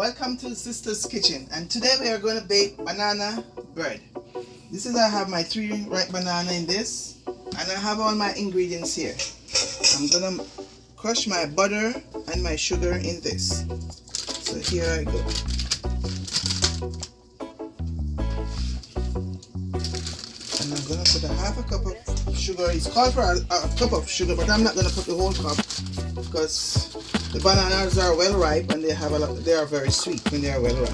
Welcome to Sister's Kitchen, and today we are going to bake banana bread. I have my 3 ripe banana in this, and I have all my ingredients here. I'm going to crush my butter and my sugar in this. So here I go. And I'm going to put a half a cup of sugar. It's called for a cup of sugar, but I'm not going to put the whole cup because the bananas are well ripe and they are very sweet when they are well ripe.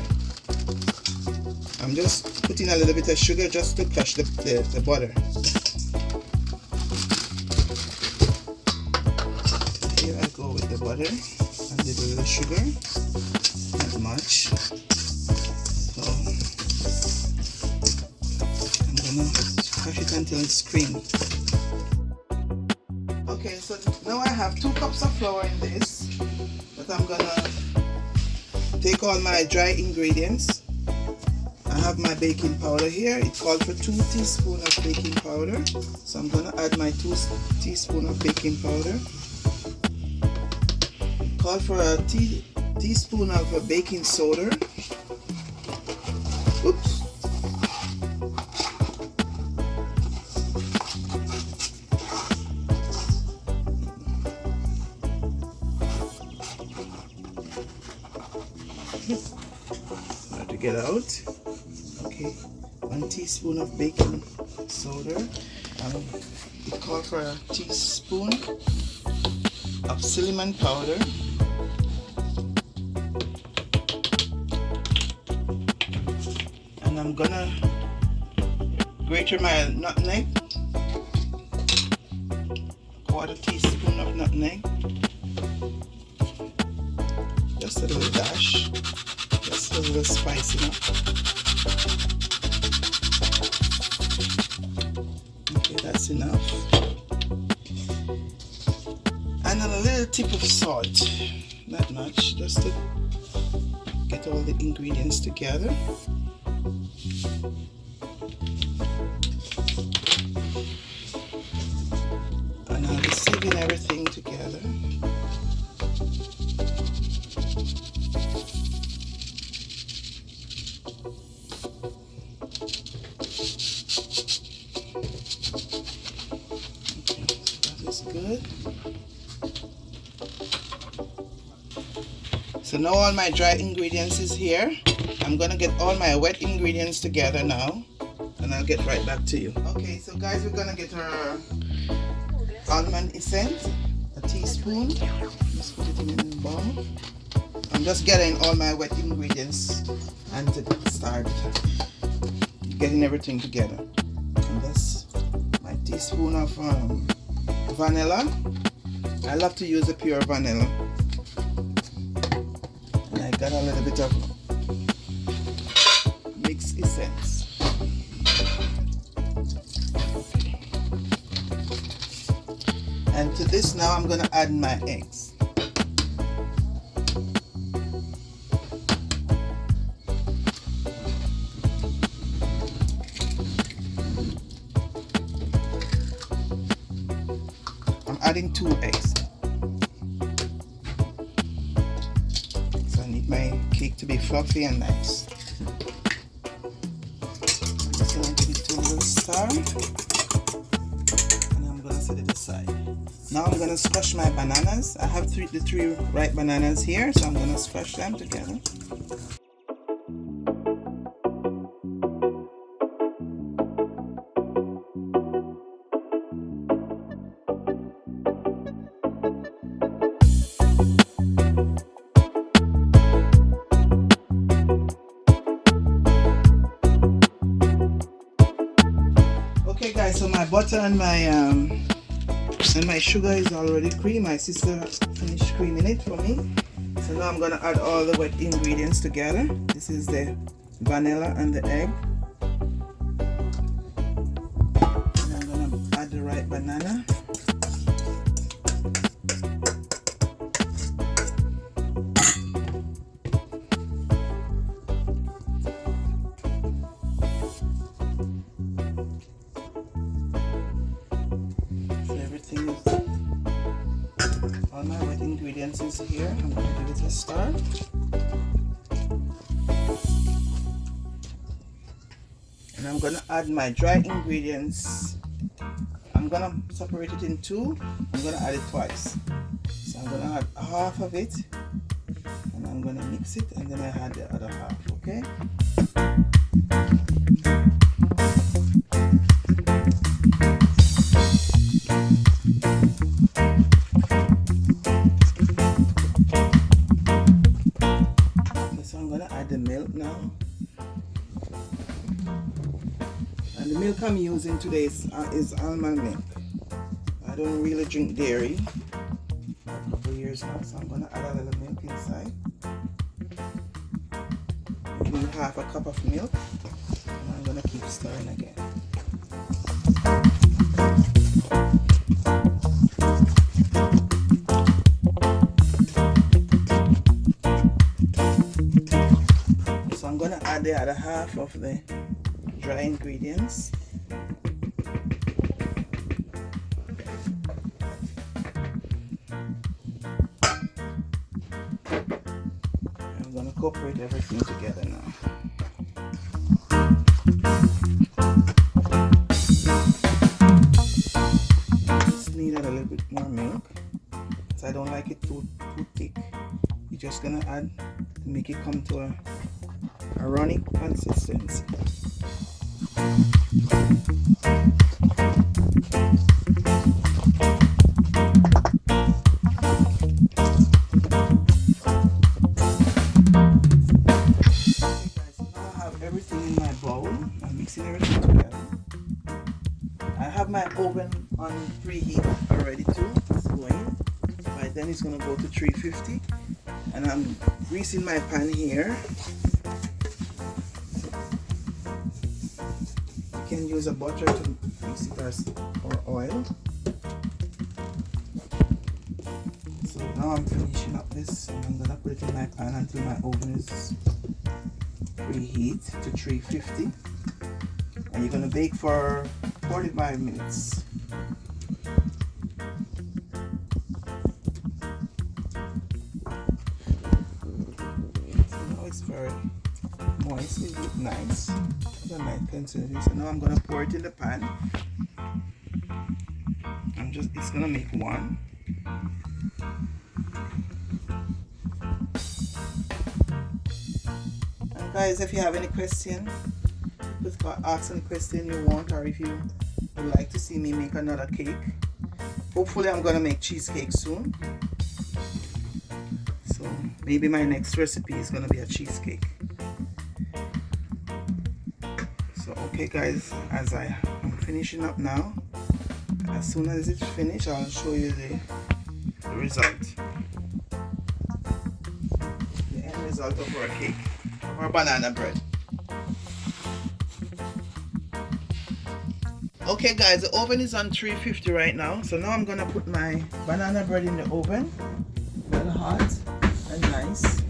I'm just putting a little bit of sugar just to crush the butter. Here I go with the butter and a little sugar, not much. So I'm gonna crush it until it's creamy. Okay, so now I have 2 cups of flour in this, but I'm gonna take all my dry ingredients. I have my baking powder here. It called for 2 teaspoons of baking powder, so I'm gonna add my 2 teaspoons of baking powder. It called for a teaspoon of baking soda. Oops. Have to get out. Okay, 1 teaspoon of baking soda. It called for a teaspoon of cinnamon powder. And I'm gonna grate my nutmeg. 1/4 teaspoon of nutmeg. Just a little dash. Just a little spice enough. Okay, that's enough. And a little tip of salt. Not much, just to get all the ingredients together. And I'll be sieving everything together. Good. So now all my dry ingredients is here. I'm gonna get all my wet ingredients together now, and I'll get right back to you. Okay, so guys, we're gonna get our almond essence, a teaspoon. Just put it in the bowl. I'm just getting all my wet ingredients and to start getting everything together. And that's my teaspoon of vanilla. I love to use the pure vanilla. And I got a little bit of mixed essence. Okay. And to this now I'm going to add my eggs. Adding 2 eggs. So I need my cake to be fluffy and nice. So I'll give it a little stir. And I'm gonna set it aside. Now I'm gonna squash my bananas. I have the 3 ripe bananas here, so I'm gonna squash them together. Okay guys, so my butter and my sugar is already cream. My sister finished creaming it for me. So now I'm gonna add all the wet ingredients together. This is the vanilla and the egg. And I'm gonna add the ripe banana. All my wet ingredients is here. I'm going to give it a stir. And I'm gonna add my dry ingredients. I'm gonna separate it in two. I'm gonna add it twice. So I'm gonna add half of it, and I'm gonna mix it, and then I add the other half, okay? Okay, so I'm gonna add the milk now. And the milk I'm using today is almond milk. I don't really drink dairy for a couple of years now, so I'm gonna add a little milk inside. Maybe half a cup of milk, and I'm gonna keep stirring again. So I'm gonna add the other half of the dry ingredients. I'm gonna incorporate everything together now. Just need a little bit more milk, because I don't like it too thick. You're just gonna add to make it come to a runny consistency. Everything together. I have my oven on preheat already too. It's going. By then it's gonna go to 350, and I'm greasing my pan here. You can use a butter to grease it or oil. So now I'm finishing up this, and I'm gonna put it in my pan until my oven is preheat to 350. And you're gonna bake for 45 minutes. So now it's very moist, it looks nice. The nice consistency. So now I'm gonna pour it in the pan. It's gonna make one. And guys, if you have any question, ask any question you want, or if you would like to see me make another cake. Hopefully I'm gonna make cheesecake soon, so maybe my next recipe is gonna be a cheesecake. So okay guys, as I'm finishing up now, as soon as it's finished I'll show you the result, the end result of our cake, or banana bread. Okay guys, the oven is on 350 right now. So now I'm gonna put my banana bread in the oven. Well hot and nice.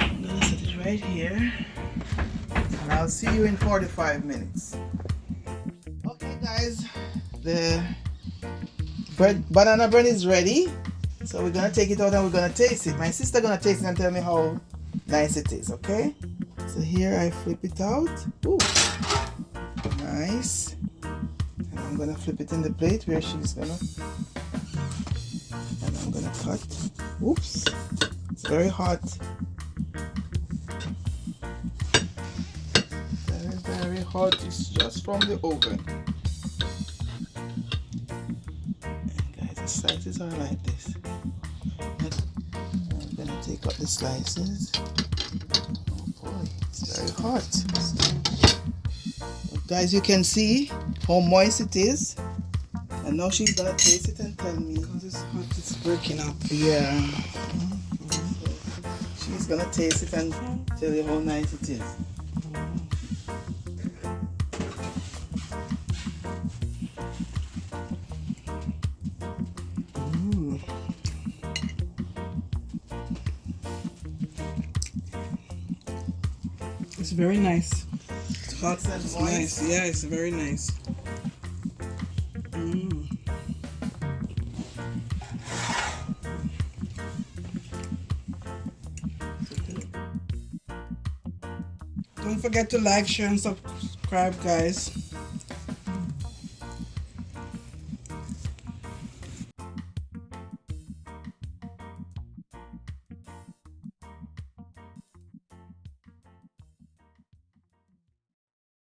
I'm gonna set it right here. And I'll see you in 45 minutes. Okay guys, the banana bread is ready. So we're gonna take it out and we're gonna taste it. My sister gonna taste it and tell me how nice it is, okay? So here I flip it out. Ooh. Nice. And I'm gonna flip it in the plate where she's gonna, and I'm gonna cut. Oops, it's very hot. Very hot. It's just from the oven. And guys, the slices are like this. I'm gonna take out the slices. Oh boy, it's very hot. Guys, you can see how moist it is, and now she's gonna taste it and tell me, because it's hot, it's breaking up. Yeah. So she's gonna taste it and tell you how nice it is. It's very nice. Hot and it's moist. Nice. Yeah, it's very nice. Don't forget to like, share, and subscribe, guys.